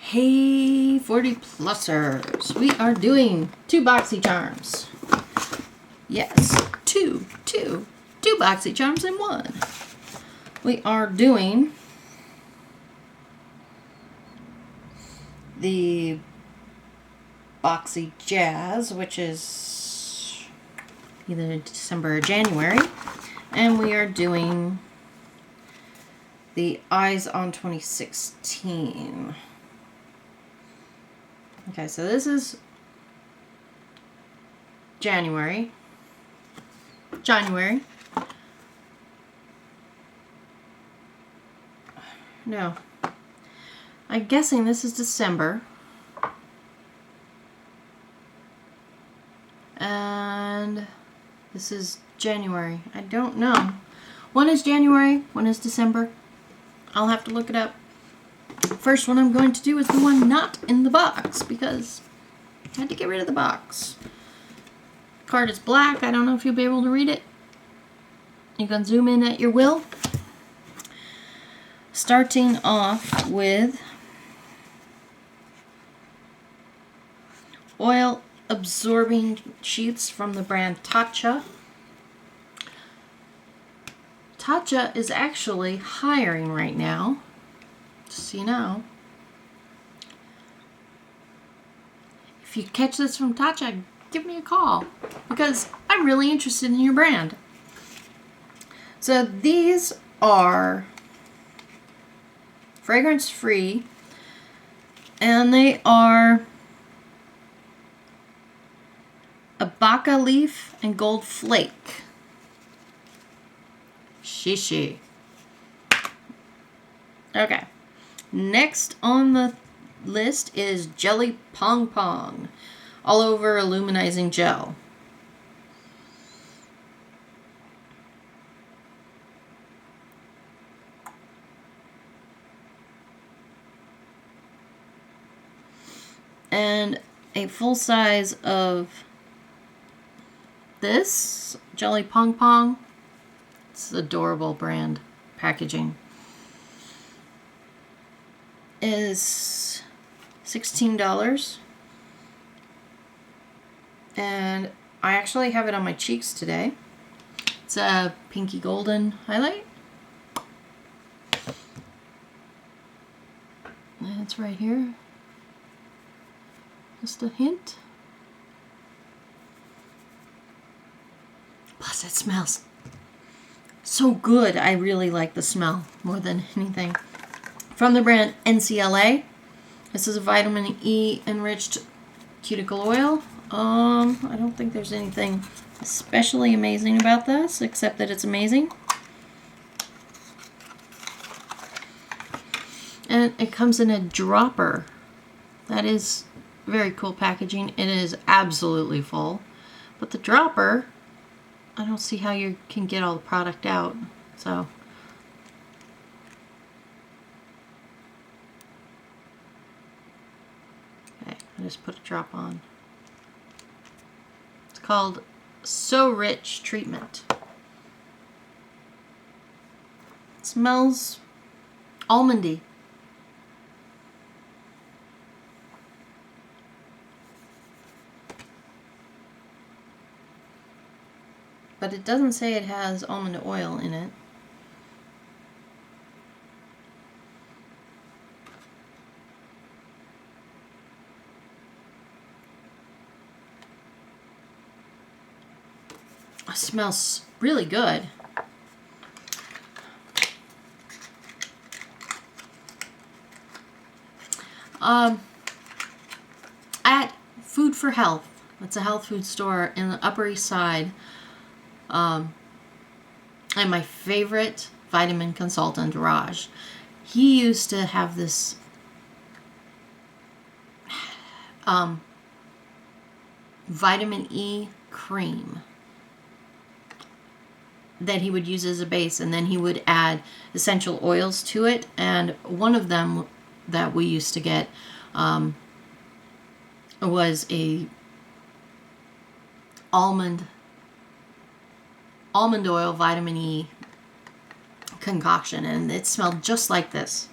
Hey 40 plusers, we are doing 2 Boxycharms. Yes, two Boxycharms in one. We are doing the Boxy Jazz, which is either December or January, and we are doing the Eyes on 2016. Okay, so this is January. No. I'm guessing this is December. And this is January. I don't know. One is January, one is December. I'll have to look it up. First one I'm going to do is the one not in the box because I had to get rid of the box. Card is black. I don't know if you'll be able to read it. You can zoom in at your will. Starting off with oil absorbing sheets from the brand Tatcha. Tatcha is actually hiring right now, just so you know. If you catch this from Tatcha, give me a call because I'm really interested in your brand. So these are fragrance free and they are a baka leaf and gold flake. Shishi. Okay. Next on the list is Jelly Pong all over illuminizing gel. And a full size of this Jelly Pong. It's adorable brand packaging. Is $16. And I actually have it on my cheeks today. It's a pinky golden highlight. And it's right here. Just a hint. Plus it smells so good. I really like the smell more than anything. From the brand NCLA. This is a vitamin E enriched cuticle oil. I don't think there's anything especially amazing about this, except that it's amazing. And it comes in a dropper. That is very cool packaging. It is absolutely full. But the dropper, I don't see how you can get all the product out. So okay, I just put a drop on. It's called So Rich Treatment. It smells almondy. But it doesn't say it has almond oil in it. It smells really good. At Food for Health, it's a health food store in the Upper East Side. And my favorite vitamin consultant, Raj, he used to have this vitamin E cream that he would use as a base, and then he would add essential oils to it. And one of them that we used to get was a almond oil vitamin E concoction, and it smelled just like this.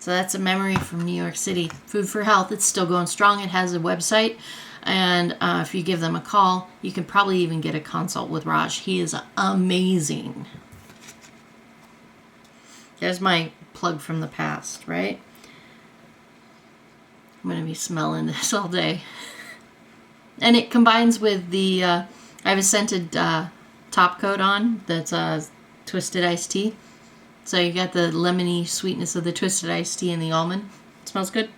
So that's a memory from New York City. Food for Health, it's still going strong. It has a website. And if you give them a call, you can probably even get a consult with Raj. He is amazing. There's my plug from the past, right? I'm going to be smelling this all day. And it combines with the, I have a scented top coat on that's twisted iced tea. So you got the lemony sweetness of the twisted iced tea and the almond. It smells good.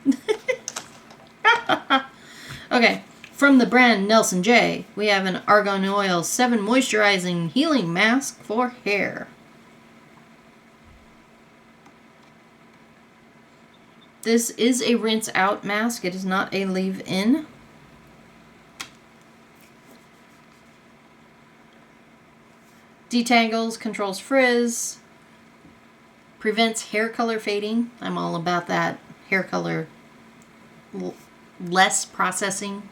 Okay, from the brand Nelson J, we have an Argon Oil 7 Moisturizing Healing Mask for hair. This is a rinse out mask. It is not a leave in. Detangles, controls frizz, prevents hair color fading. I'm all about that hair color, less processing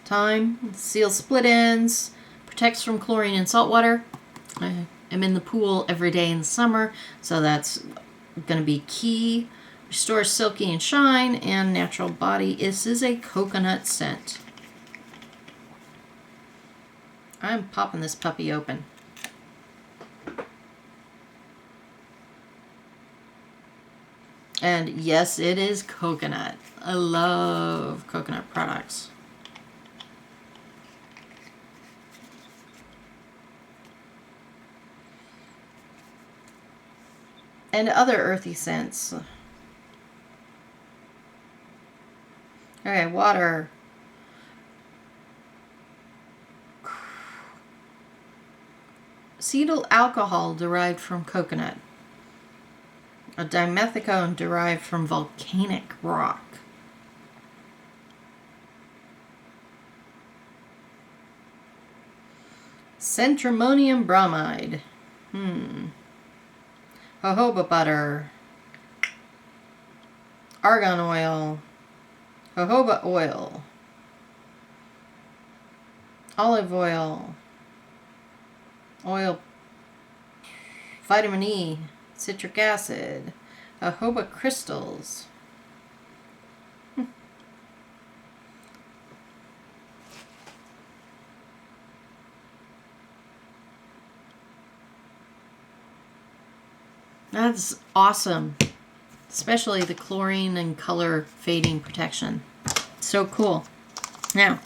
time. Seals split ends, protects from chlorine and salt water. I am in the pool every day in the summer, so that's going to be key. Restores silky and shine and natural body. This is a coconut scent. I'm popping this puppy open. And yes, it is coconut. I love coconut products. And other earthy scents. Okay, water. Cetyl alcohol derived from coconut. A dimethicone derived from volcanic rock. Centrimonium bromide. Jojoba butter. Argon oil. Jojoba oil. Olive oil. Oil. Vitamin E. Citric acid, jojoba crystals. That's awesome. Especially the chlorine and color fading protection. So cool. Now,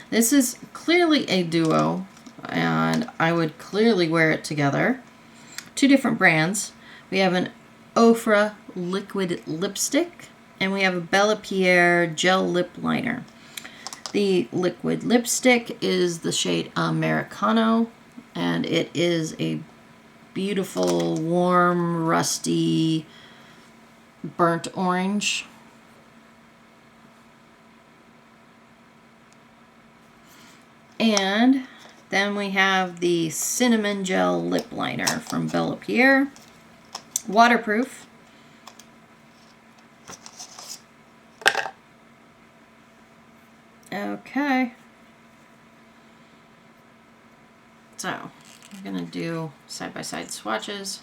this is clearly a duo, and I would clearly wear it together. Two different brands. We have an Ofra liquid lipstick, and we have a Bellapierre gel lip liner. The liquid lipstick is the shade Americano, and it is a beautiful, warm, rusty, burnt orange. And then we have the cinnamon gel lip liner from Bellapierre. Waterproof. Okay. So, we're going to do side-by-side swatches.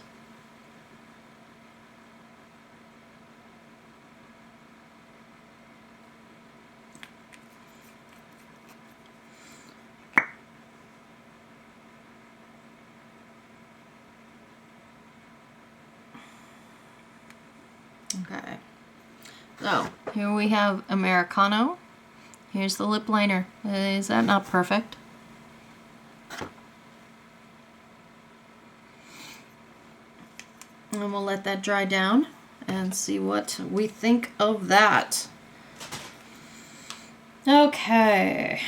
Okay, so here we have Americano. Here's the lip liner. Is that not perfect? And we'll let that dry down and see what we think of that. Okay,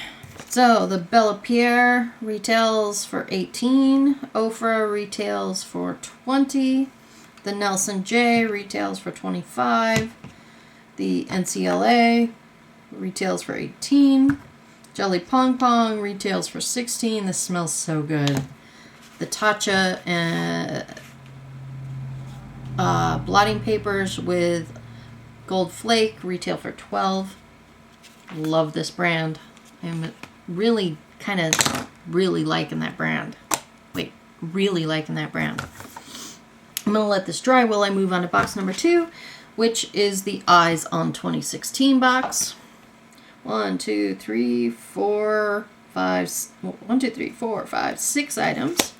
so the Bellapierre retails for $18. Ofra retails for $20. The Nelson J retails for $25. The NCLA retails for $18. Jelly Pong Pong retails for $16. This smells so good. The Tatcha blotting papers with gold flake retail for $12. Love this brand. I'm really liking that brand. Really liking that brand. I'm going to let this dry while I move on to box number 2, which is the Eyes on 2016 box. 1, 2, 3, 4, 5, 1, 2, 3, 4, 5, 6 items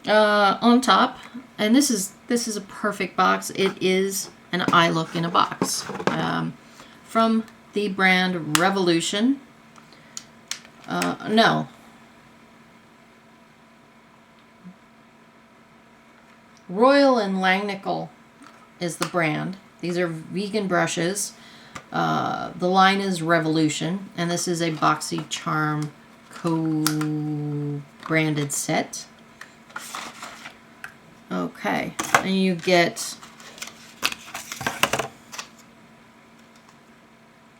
on top. And this is a perfect box. It is an eye look in a box from the brand Revolution. No. Royal and Langnickel is the brand. These are vegan brushes. The line is Revolution, and this is a Boxycharm co-branded set. Okay, and you get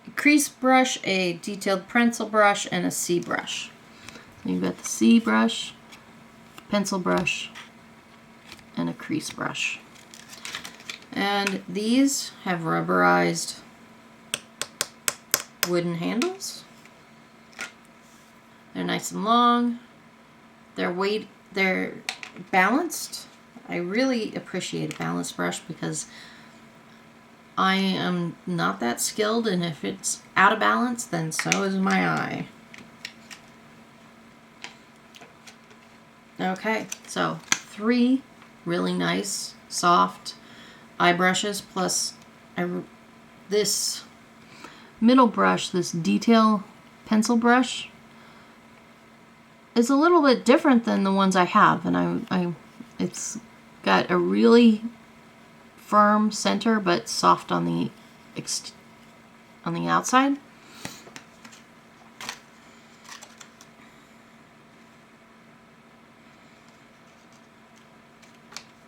a crease brush, a detailed pencil brush, and a C brush. You've got the C brush, pencil brush, and a crease brush. And these have rubberized wooden handles. They're nice and long. They're balanced. I really appreciate a balanced brush because I am not that skilled, and if it's out of balance, then so is my eye. Okay, so 3 really nice, soft eye brushes, plus this middle brush, this detail pencil brush, is a little bit different than the ones I have, and it's got a really firm center but soft on the outside.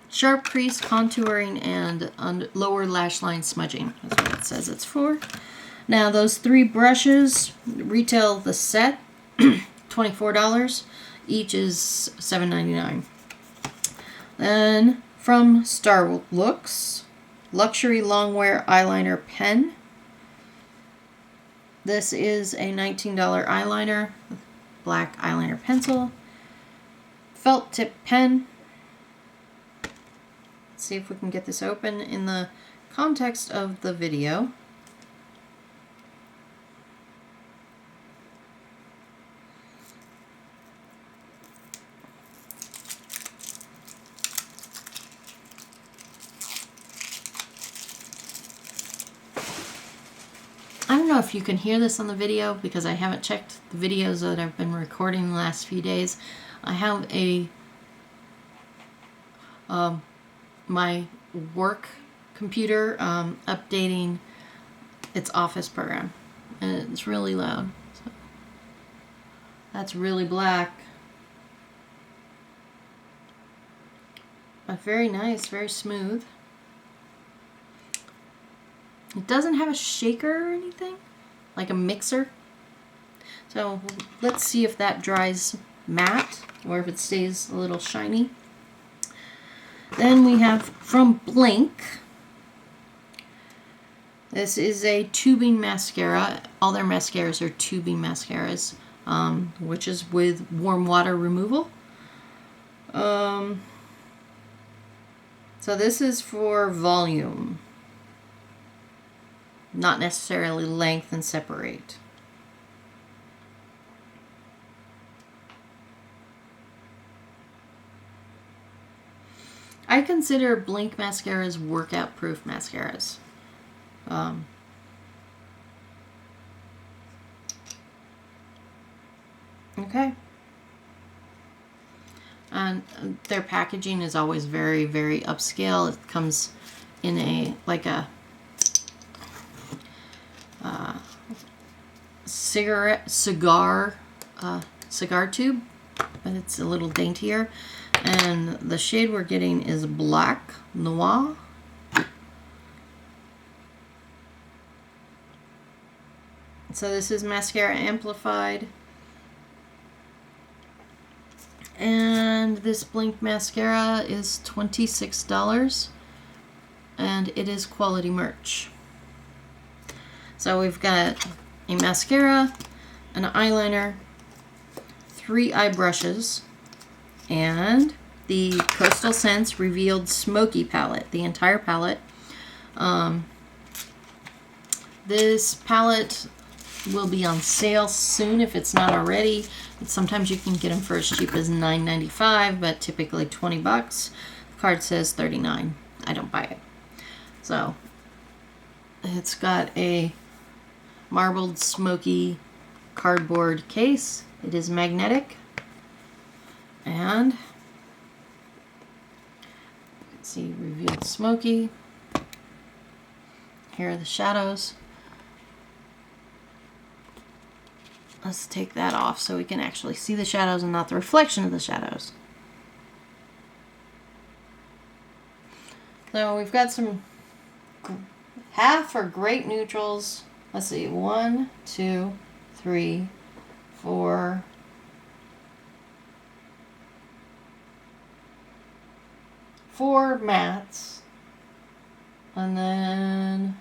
Sharp crease, contouring, and lower lash line smudging. That's what it says it's for. Now those 3 brushes retail the set $24. Each is $7.99. Then from Starlooks, Luxury Longwear Eyeliner Pen. This is a $19 eyeliner, black eyeliner pencil, felt tip pen. Let's see if we can get this open in the context of the video. I don't know if you can hear this on the video because I haven't checked the videos that I've been recording the last few days. I have my work computer updating its Office program, and it's really loud. So that's really black, but very nice, very smooth. It doesn't have a shaker or anything, like a mixer. So let's see if that dries matte or if it stays a little shiny. Then we have from Blinc. This is a tubing mascara. All their mascaras are tubing mascaras, which is with warm water removal. So this is for volume, not necessarily length and separate. I consider Blinc mascaras workout proof mascaras. Okay. And their packaging is always very, very upscale. It comes in a cigar tube, but it's a little daintier. And the shade we're getting is Black Noir. So this is mascara amplified. And this Blinc mascara is $26. And it is quality merch. So we've got a mascara, an eyeliner, 3 eye brushes, and the Coastal Scents Revealed Smokey palette, the entire palette. This palette will be on sale soon if it's not already. Sometimes you can get them for as cheap as $9.95, but typically 20 bucks. The card says 39. I don't buy it. So it's got a marbled Smokey cardboard case. It is magnetic. And let's see, revealed Smokey. Here are the shadows. Let's take that off so we can actually see the shadows and not the reflection of the shadows. So we've got some half or great neutrals. Let's see, 1, 2, 3, 4, 4 mattes, and then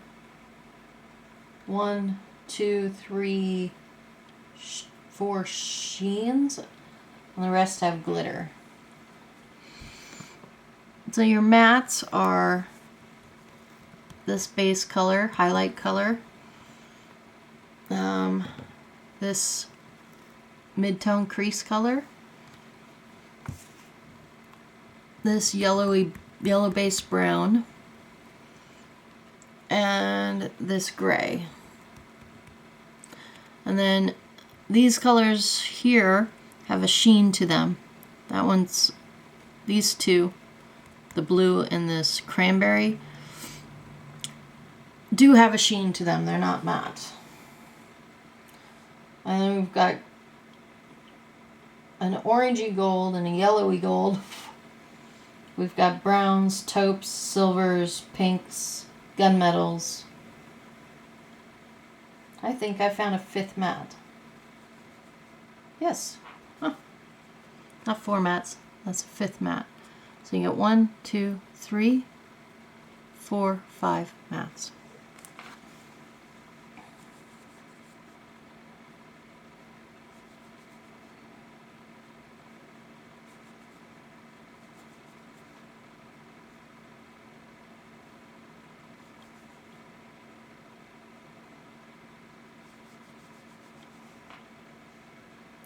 1, 2, 3, 4 sheens, and the rest have glitter. So your mattes are this base color, highlight color, this mid-tone crease color, this yellow base brown, and this gray. And then these colors here have a sheen to them. That one's, these two, the blue and this cranberry, do have a sheen to them. They're not matte. And then we've got an orangey gold and a yellowy gold. We've got browns, taupes, silvers, pinks, gunmetals. I think I found a 5th matte. Yes. Huh. Not 4 mattes. That's a 5th matte. So you get 1, 2, 3, 4, 5 mattes.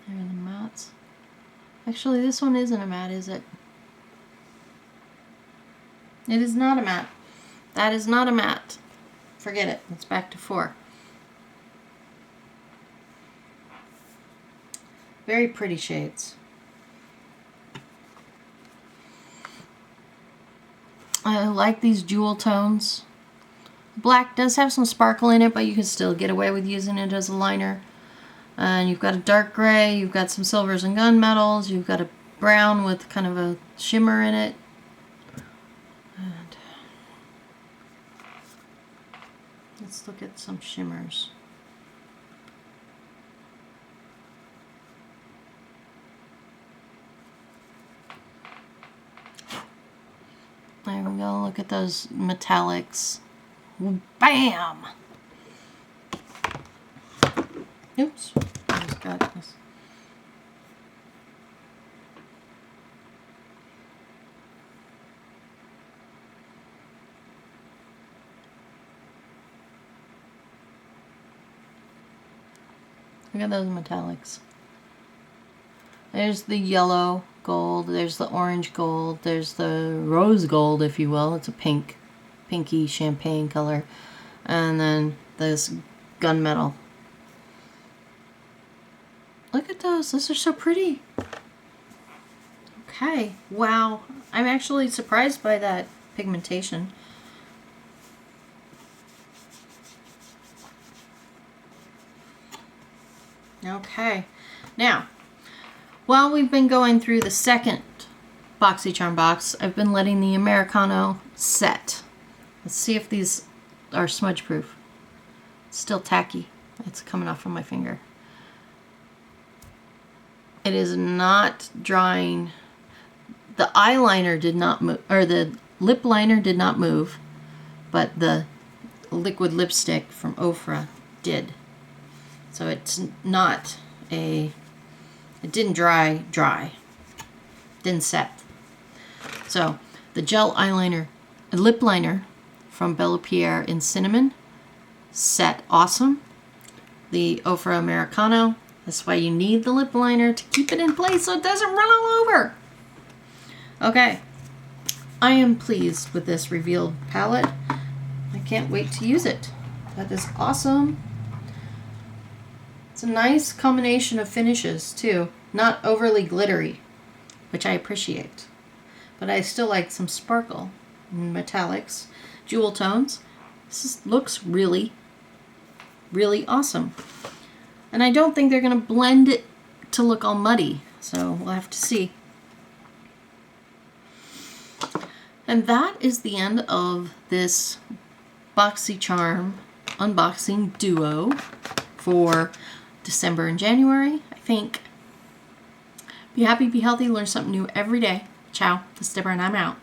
There are the mattes. Actually, this one isn't a matte, is it? It is not a matte. That is not a matte. Forget it. It's back to 4. Very pretty shades. I like these jewel tones. Black does have some sparkle in it, but you can still get away with using it as a liner. And you've got a dark gray, you've got some silvers and gunmetals, you've got a brown with kind of a shimmer in it. And let's look at some shimmers. There we go, look at those metallics. Bam! Oops, I just got this. Look at those metallics. There's the yellow gold, there's the orange gold, there's the rose gold, if you will. It's a pinky champagne color. And then this gunmetal. Look at those. Those are so pretty. Okay. Wow. I'm actually surprised by that pigmentation. Okay. Now, while we've been going through the second Boxycharm box, I've been letting the Americano set. Let's see if these are smudge proof. It's still tacky. It's coming off from my finger. It is not drying. The eyeliner did not move, or the lip liner did not move, but the liquid lipstick from Ofra did. So it's not a, it didn't dry, didn't set. So the gel eyeliner, lip liner from Bellapierre in Cinnamon. Set awesome. The Ofra Americano. That's why you need the lip liner to keep it in place so it doesn't run all over. Okay. I am pleased with this revealed palette. I can't wait to use it. That is awesome. It's a nice combination of finishes too. Not overly glittery, which I appreciate. But I still like some sparkle and metallics. Jewel tones. Looks really, really awesome. And I don't think they're going to blend it to look all muddy. So we'll have to see. And that is the end of this Boxycharm unboxing duo for December and January. I think. Be happy, be healthy, learn something new every day. Ciao. This is Deborah and I'm out.